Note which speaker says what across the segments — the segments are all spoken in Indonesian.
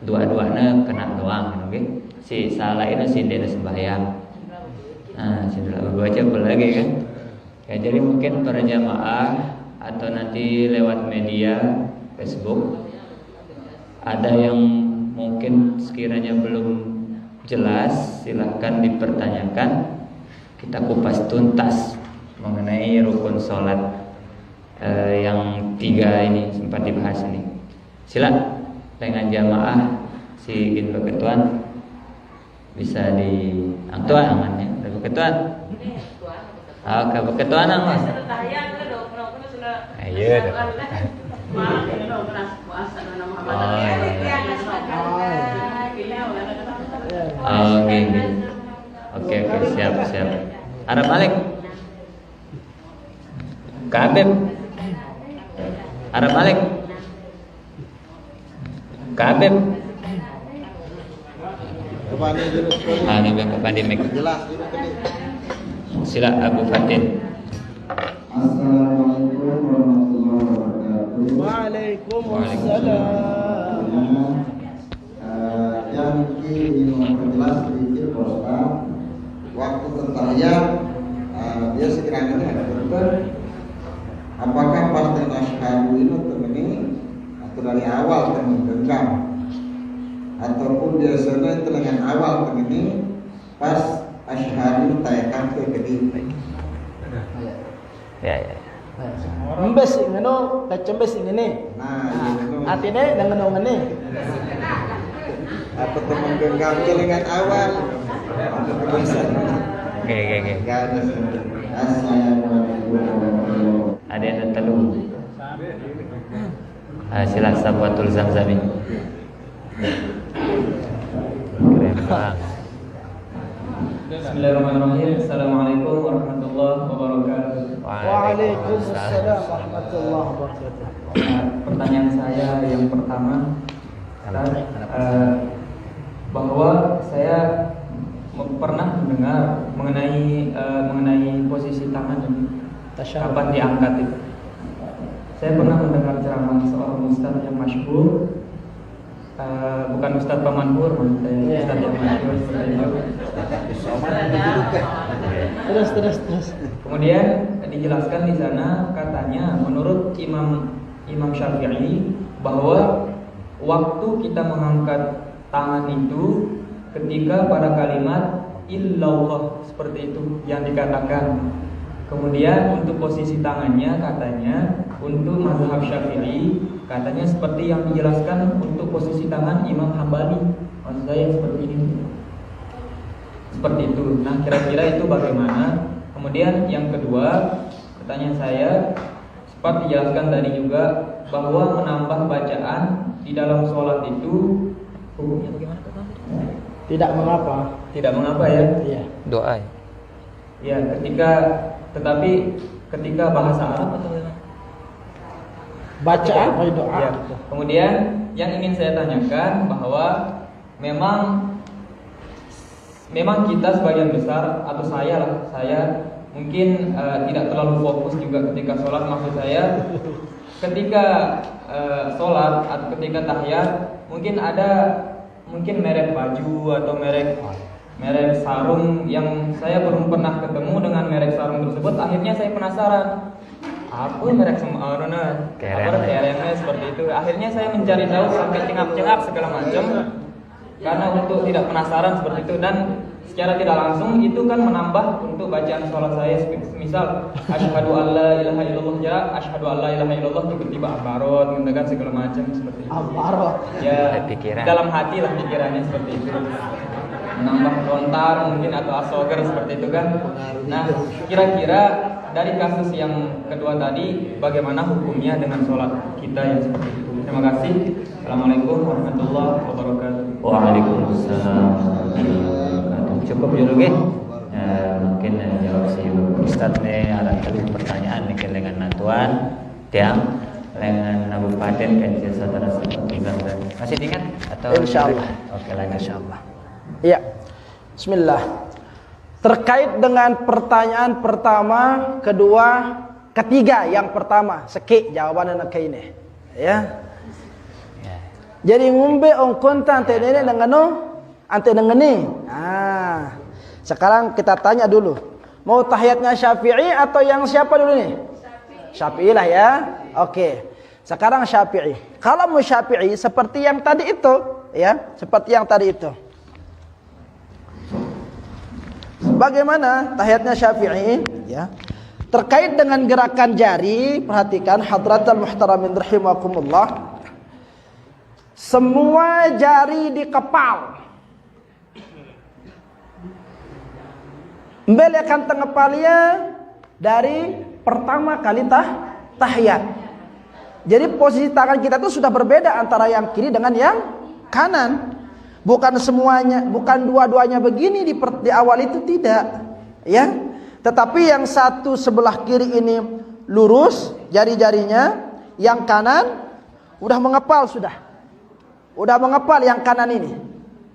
Speaker 1: dua-duanya kena doang, oke? Si salah ini si dia sembahyang. Nah, sudah baca apa lagi kan? Ya, jadi mungkin para jamaah atau nanti lewat media Facebook ada yang mungkin sekiranya belum jelas, silahkan dipertanyakan. Kita kupas tuntas mengenai rukun sholat yang 3 ini sempat dibahas ini. Silakan dengan jamaah si Ginto Ketuan bisa diangkat tangannya. Dari Ketuan. Ah, ke Ketuan Mas. Ayo. Oke, siap. Arab Malik. Kabeb. Arab Malik. Kabeb. Ini Bang Pandi Mek.
Speaker 2: Jelas.
Speaker 1: Sila Abu Fatin.
Speaker 2: Assalamualaikum warahmatullahi wabarakatuh.
Speaker 3: Waalaikumsalam.
Speaker 2: Yang ingin memperjelas sedikit Ustaz, waktu bertahiyat dia sekiranya ada dokter. Apakah partai asyhadu itu temani atau dari awal temani genggam, ataupun biasanya dengan awal temani pas asyhadu tayakan ke kediri.
Speaker 1: Ya.
Speaker 3: Mbes ingeno kacembes ingene. Artinya dengan ngene.
Speaker 2: Atau teman genggam dengan awal.
Speaker 1: Oke.
Speaker 2: Assalamualaikum.
Speaker 1: Ada yang telu. Sila Sabwatul Zamzami. Keren banget.
Speaker 4: Bismillahirrahmanirrahim. Assalamualaikum warahmatullahi wabarakatuh.
Speaker 3: Waalaikumsalam warahmatullahi wabarakatuh.
Speaker 4: Pertanyaan saya yang pertama, bahwa saya pernah mendengar mengenai posisi tangan ini kapan diangkat itu. Saya pernah mendengar ceramah seorang ustaz yang masyhur, bukan Ustaz Pamanpur, Ustaz yang masyhur seperti itu.
Speaker 3: Terus.
Speaker 4: Kemudian dijelaskan di sana, katanya menurut Imam Syafi'i bahwa waktu kita mengangkat tangan itu ketika pada kalimat illallah, seperti itu yang dikatakan. Kemudian untuk posisi tangannya katanya untuk mazhab Syafi'i katanya seperti yang dijelaskan untuk posisi tangan Imam Hambali. Maksud saya seperti ini. Seperti itu. Nah, kira-kira itu bagaimana? Kemudian yang kedua, pertanyaan saya sempat dijelaskan tadi juga bahwa menambah bacaan di dalam sholat itu hukumnya bagaimana?
Speaker 3: Tidak mengapa.
Speaker 4: Tidak mengapa ya?
Speaker 3: Iya.
Speaker 1: Doa.
Speaker 4: Ya, tetapi ketika bahasa Arab atau bagaimana?
Speaker 3: Bacaan atau doa.
Speaker 4: Ya. Kemudian yang ingin saya tanyakan bahwa memang kita sebagian besar atau saya mungkin tidak terlalu fokus juga ketika sholat. Maksud saya ketika sholat atau ketika tahiyat mungkin ada merek baju atau merek sarung yang saya belum pernah ketemu dengan merek sarung tersebut. Akhirnya saya penasaran, apa merek kerennya seperti itu. Akhirnya saya mencari tahu sampai cengap-cengap segala macam karena untuk tidak penasaran seperti itu, dan secara tidak langsung itu kan menambah untuk bacaan sholat saya. Misal asyhadu alla ilaha illallah, asyhadu alla ilaha illallah, tiba-tiba abarot mengatakan segala macam seperti itu.
Speaker 3: Abarot.
Speaker 4: Ya,
Speaker 1: Pikiran.
Speaker 4: dalam hati lah pikirannya seperti itu. Menambah lontar mungkin atau asoger seperti itu kan. Nah, kira-kira dari kasus yang kedua tadi bagaimana hukumnya dengan sholat kita yang seperti itu? Terima kasih. Assalamualaikum warahmatullahi wabarakatuh.
Speaker 1: Waalaikumsalam. Cukup dulu kan? Mungkin jawab si Ustaz nih ada tadi pertanyaan nih dengan Natuan tiang dengan Abu Fatin kan saudara masih ingat atau
Speaker 3: Insyaallah.
Speaker 1: Oke, lanjut
Speaker 3: Insyaallah. Iya. Bismillah. Terkait dengan pertanyaan pertama, kedua, ketiga, yang pertama, seki jawabannya nak ini. Ya. Jadi ngumbe on konta ante nene dengano ante dengani. Nah, sekarang kita tanya dulu. Mau tahiyatnya Syafi'i atau yang siapa dulu nih? Syafi'i lah ya. Oke. Sekarang Syafi'i. Kalau mau Syafi'i seperti yang tadi itu, ya, seperti yang tadi itu. Bagaimana tahiyatnya Syafi'i? Ya. Terkait dengan gerakan jari, perhatikan hadratul muhtaramin rahimakumullah. Semua jari dikepal. Membelekkan tengepalnya dari pertama kali tahiyat. Jadi posisi tangan kita itu sudah berbeda antara yang kiri dengan yang kanan. Bukan semuanya, bukan dua-duanya begini di awal itu, tidak, ya. Tetapi yang satu sebelah kiri ini lurus jari-jarinya, yang kanan udah mengepal sudah. Udah mengepal yang kanan ini,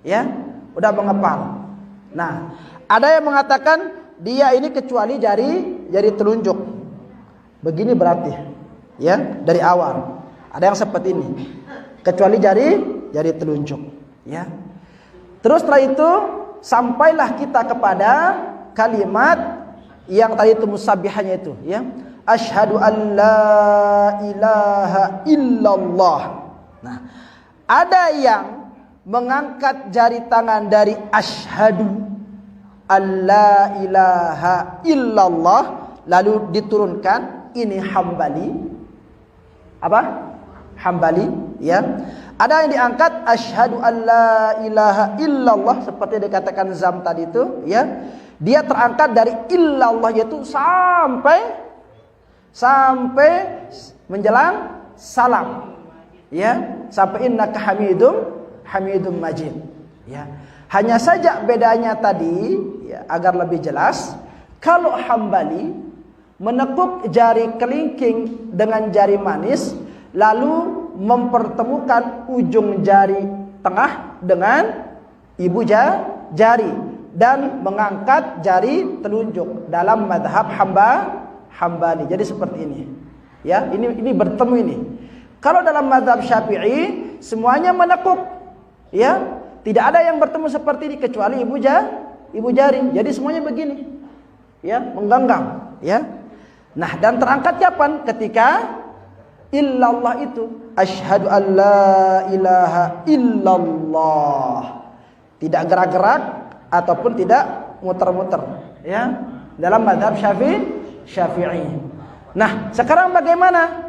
Speaker 3: ya. Udah mengepal. Nah, ada yang mengatakan dia ini kecuali jari telunjuk. Begini berarti, ya, dari awal. Ada yang seperti ini. Kecuali jari telunjuk, ya. Terus setelah itu sampailah kita kepada kalimat yang tadi itu musabbihannya itu, ya. Asyhadu an la ilaha illallah. Nah, ada yang mengangkat jari tangan dari asyhadu alla ilaha illallah lalu diturunkan, ini Hambali. Apa? Hambali, ya. Ada yang diangkat asyhadu alla ilaha illallah seperti dikatakan Zam tadi itu, ya. Dia terangkat dari illallah yaitu sampai menjelang salam, ya, sampai innaka hamidum majid, ya. Hanya saja bedanya tadi, ya, agar lebih jelas, kalau Hambali menekuk jari kelingking dengan jari manis lalu mempertemukan ujung jari tengah dengan ibu jari dan mengangkat jari telunjuk dalam madhab Hambali. Jadi seperti ini, ya, ini bertemu ini. Kalau dalam madhab Syafi'i semuanya menekuk, ya, tidak ada yang bertemu seperti ini kecuali ibu jari. Jadi semuanya begini, ya, menggenggam, ya. Nah, dan terangkat kapan? Ketika illallah itu asyhadu an la ilaha illallah. Tidak gerak-gerak ataupun tidak muter-muter, ya, dalam mazhab Syafi'i. Nah, sekarang bagaimana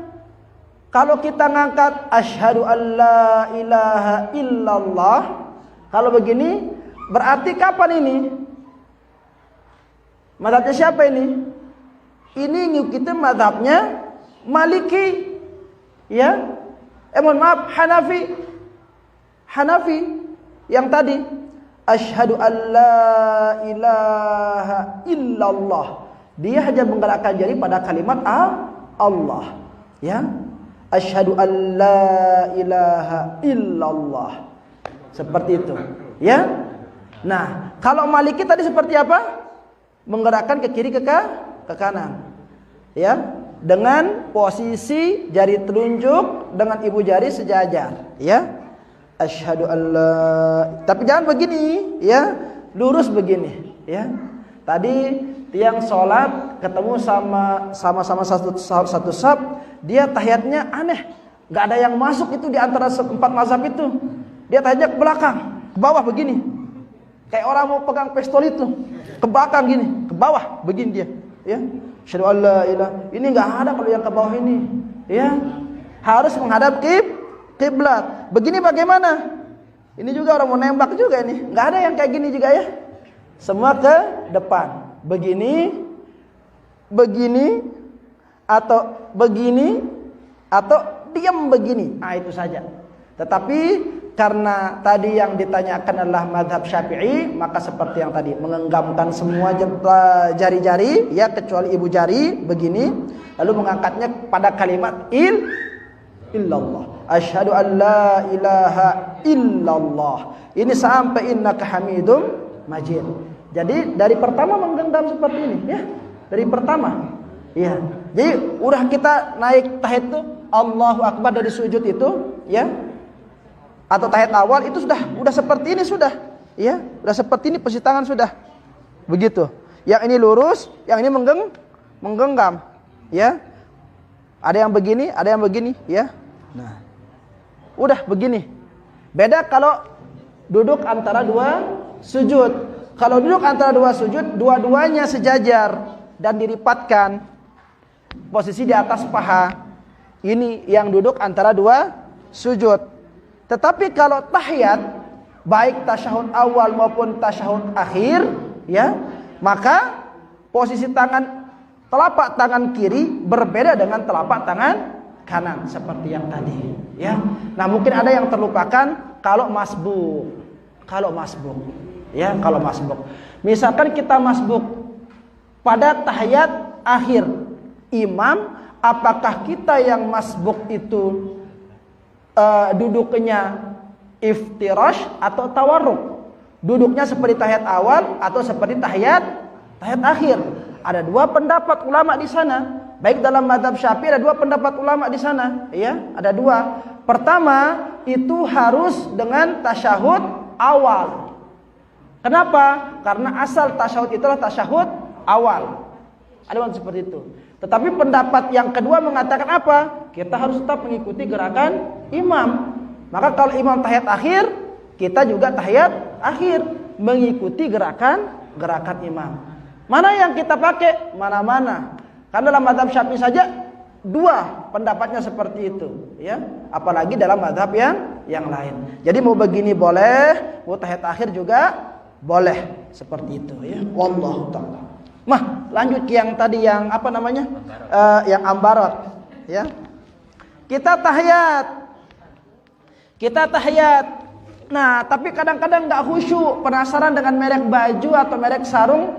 Speaker 3: kalau kita ngangkat asyhadu an la ilaha illallah? Kalau begini berarti kapan ini? Mazhabnya siapa ini? Ini ngikutin mazhabnya Maliki, ya. Mohon maaf, Hanafi yang tadi asyhadu an la ilaha illallah. Dia hanya menggerakkan jari pada kalimat Allah, ya. Asyhadu an la ilaha illallah. Seperti itu, ya. Nah, kalau Maliki tadi seperti apa? Menggerakkan ke kiri ke kanan, ya, dengan posisi jari telunjuk dengan ibu jari sejajar, ya. Asyhadu alla, tapi jangan begini, ya, lurus begini, ya. Tadi tiang sholat ketemu sama satu saf, dia tahiyatnya aneh, nggak ada yang masuk itu di antara empat mazhab itu. Dia tahiyatnya ke belakang, ke bawah begini, kayak orang mau pegang pistol itu, ke belakang gini, ke bawah begini dia, ya. Asyhadu an la ilaha, ini nggak ada kalau yang ke bawah ini, ya, harus menghadap kiblat. Begini bagaimana? Ini juga orang mau nembak juga ini, nggak ada yang kayak gini juga, ya. Semua ke depan, begini, atau begini, atau diam begini. Ah, itu saja. Tetapi karena tadi yang ditanyakan adalah mazhab Syafi'i, maka seperti yang tadi, mengenggamkan semua jari-jari, ya, kecuali ibu jari begini, lalu mengangkatnya pada kalimat illallah. Asyhadu an la ilaha illallah. Ini sampai innaka hamidum majid. Jadi dari pertama menggenggam seperti ini, ya. Dari pertama. Ya. Jadi udah kita naik tahiyat itu Allahu Akbar dari sujud itu, ya. atau tahiyat awal itu udah seperti ini sudah, ya, udah seperti ini posisi tangan sudah. Begitu. Yang ini lurus, yang ini menggenggam, ya. Ada yang begini, ada yang begini, ya. Nah, udah begini. Beda kalau duduk antara dua sujud. Kalau duduk antara dua sujud, dua-duanya sejajar dan diripatkan. Posisi di atas paha. Ini yang duduk antara dua sujud. Tetapi kalau tahiyat, baik tasyahud awal maupun tasyahud akhir, ya, maka posisi telapak tangan kiri berbeda dengan telapak tangan kanan seperti yang tadi, ya. Nah, mungkin ada yang terlupakan kalau masbuk. Ya, kalau masbuk. Misalkan kita masbuk pada tahiyat akhir imam, apakah kita yang masbuk itu duduknya iftirash atau tawarruk? Duduknya seperti tahiyat awal atau seperti tahiyat akhir? Ada dua pendapat ulama di sana. Baik dalam mazhab Syafi'i ada dua pendapat ulama di sana, ya, ada dua. Pertama, itu harus dengan tasyahud awal. Kenapa? Karena asal tasyahud itulah tasyahud awal. Ada yang seperti itu. Tetapi pendapat yang kedua mengatakan apa? Kita harus tetap mengikuti gerakan imam. Maka kalau imam tahiyat akhir, kita juga tahiyat akhir, mengikuti gerakan imam. Mana yang kita pakai? Mana-mana. Karena dalam mazhab Syafi'i saja dua pendapatnya seperti itu, ya. Apalagi dalam mazhab yang lain. Jadi mau begini boleh, mau tahiyat akhir juga boleh, seperti itu, ya. Wallahu ta'ala. Mah, lanjut yang tadi yang apa namanya? Yang ambarot, ya. Kita tahiyat. Nah, tapi kadang-kadang enggak khusyuk, penasaran dengan merek baju atau merek sarung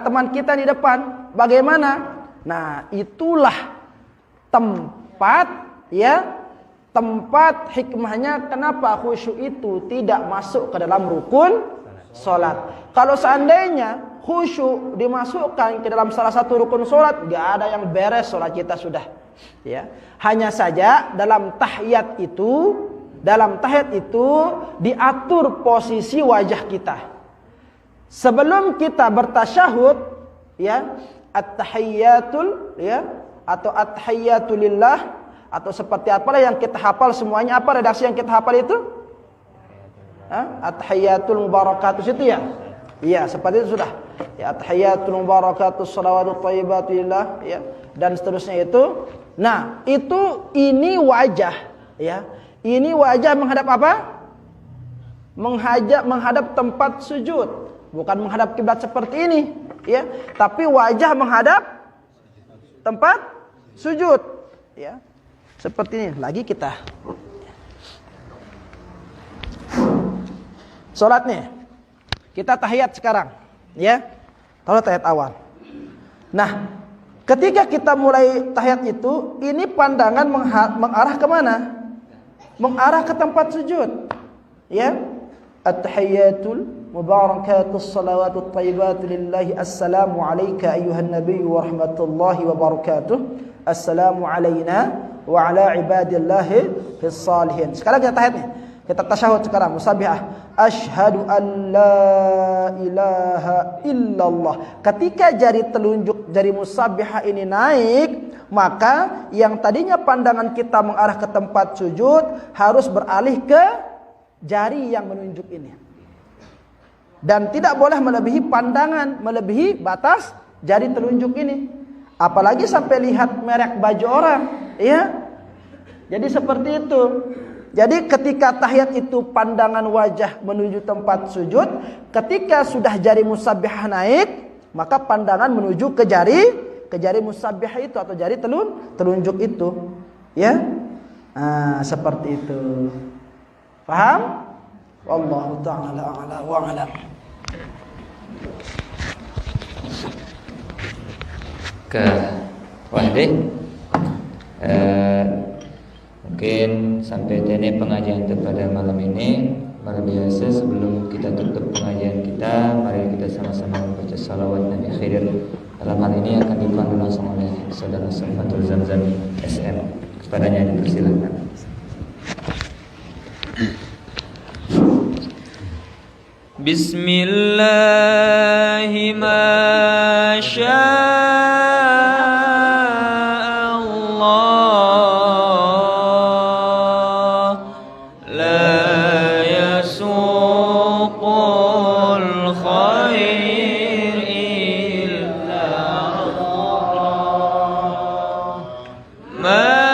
Speaker 3: teman kita di depan. Bagaimana? Nah, itulah tempat, ya. Tempat hikmahnya kenapa khusyuk itu tidak masuk ke dalam rukun salat. Kalau seandainya khusyuk dimasukkan ke dalam salah satu rukun salat, enggak ada yang beres salat kita sudah, ya. Hanya saja dalam tahiyat itu diatur posisi wajah kita. Sebelum kita bertasyahud, ya, at-tahiyyatul, ya, atau at-tahiyyatulillah, atau seperti apalah yang kita hafal semuanya. Apa redaksi yang kita hafal itu? At-tahiyyatul mubarakatus itu, ya. Iya, seperti itu sudah. Ya, at-tahiyyatul mubarakatus shalawatut thayyibatu lillah, ya, dan seterusnya itu. Nah, ini wajah, ya. Ini wajah menghadap apa? Menghadap tempat sujud. Bukan menghadap kiblat seperti ini, ya, tapi wajah menghadap tempat sujud, ya. Seperti ini. Lagi kita salat nih. Kita tahiyat sekarang, ya. Kalau tahiyat awal. Nah, ketika kita mulai tahiyat itu, ini pandangan mengarah ke mana? Mengarah ke tempat sujud, ya. At-tahiyyatul mubarakatus salawatut thayyibatu lillahi. Assalamu alayka ayyuhan nabiyyu wa rahmatullahi wa barakatuh. Assalamu alayna wa ala ibadillahi fis salihin. Sekarang kita tahiyat nih. Kita tasyahud sekarang, musabbihah. Asyhadu an la ilaha illallah. Ketika jari telunjuk jari musabbihah ini naik, maka yang tadinya pandangan kita mengarah ke tempat sujud harus beralih ke jari yang menunjuk ini. Dan tidak boleh melebihi pandangan, melebihi batas jari telunjuk ini. Apalagi sampai lihat merek baju orang, ya. Jadi seperti itu. Jadi ketika tahiyat itu pandangan wajah menuju tempat sujud, ketika sudah jari musabbihah naik, maka pandangan menuju ke jari musabbihah itu atau jari telunjuk itu, ya. Seperti itu. Paham? Wallahu ta'ala a'la wa a'lam.
Speaker 1: Ke Wahdi, mungkin sampai sini pengajian pada malam ini. Luar biasa. Sebelum kita tutup pengajian kita, mari kita sama-sama membaca salawat Nabi Khidir. Dalam hal ini akan dipandu langsung oleh saudara Safatul Zamzam SM. Kepadanya dipersilakan.
Speaker 5: Bismillah ma syaa Allah la yasuqul khair illa Allah ma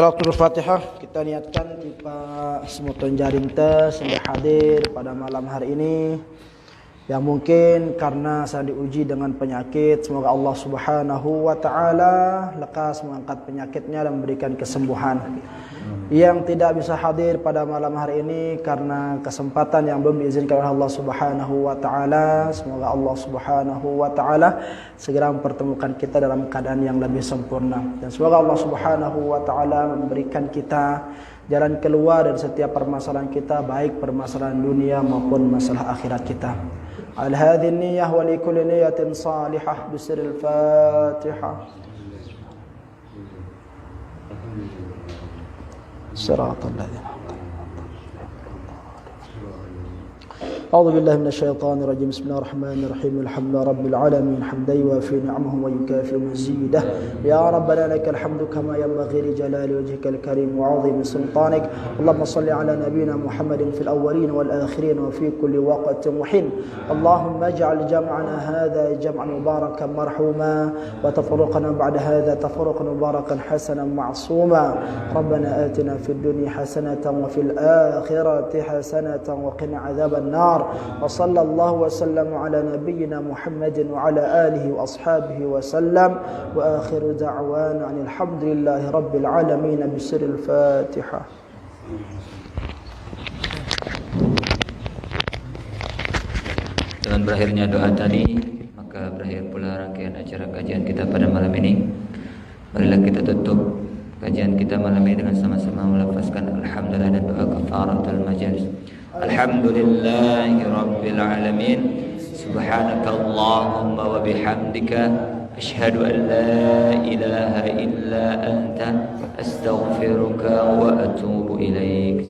Speaker 3: Qiraatul Fatihah kita niatkan kita semutan jaring sampai hadir pada malam hari ini yang mungkin karena sedang diuji dengan penyakit. Semoga Allah Subhanahu wa taala lekas mengangkat penyakitnya dan memberikan kesembuhan. yang tidak bisa hadir pada malam hari ini karena kesempatan yang belum diizinkan oleh Allah Subhanahu wa taala. Semoga Allah Subhanahu wa taala segera mempertemukan kita dalam keadaan yang lebih sempurna, dan semoga Allah Subhanahu wa taala memberikan kita jalan keluar dari setiap permasalahan kita, baik permasalahan dunia maupun masalah akhirat kita. Al hadhihi niyyah wa li kulli niyyatin salihah bisirril Fatihah. صراط الذين أعوذ بالله من الشيطان الرجيم بسم الله الرحمن الرحيم الحمد لله رب العالمين حمدا يوافي نعمه ويكافئ مزيده يا ربنا لك الحمد كما ينبغي لجلال وجهك الكريم وعظيم سلطانك اللهم صل على نبينا محمد في الأولين والآخرين وفي كل وقت وحين اللهم اجعل جمعنا هذا جمعا مباركا مرحوما وتفرقنا بعد هذا تفرقا مباركا حسنا معصوما ربنا آتنا في الدنيا حسنة وفي الآخرة حسنة وقنا عذاب النار وصلى الله وسلم على نبينا محمد وعلى آله وأصحابه وسلم وآخر دعوانا عن الحمد لله رب العالمين بسر الفاتحة.
Speaker 1: Dengan berakhirnya doa tadi, maka berakhir pula rangkaian acara kajian kita pada malam ini. Marilah kita tutup kajian kita malam ini dengan sama-sama melafazkan alhamdulillah dan doa kafaratul majalis. Alhamdulillahi rabbil alamin. Subhanakallahumma wa bihamdika asyhadu an la ilaha illa anta astaghfiruka wa atubu ilaik.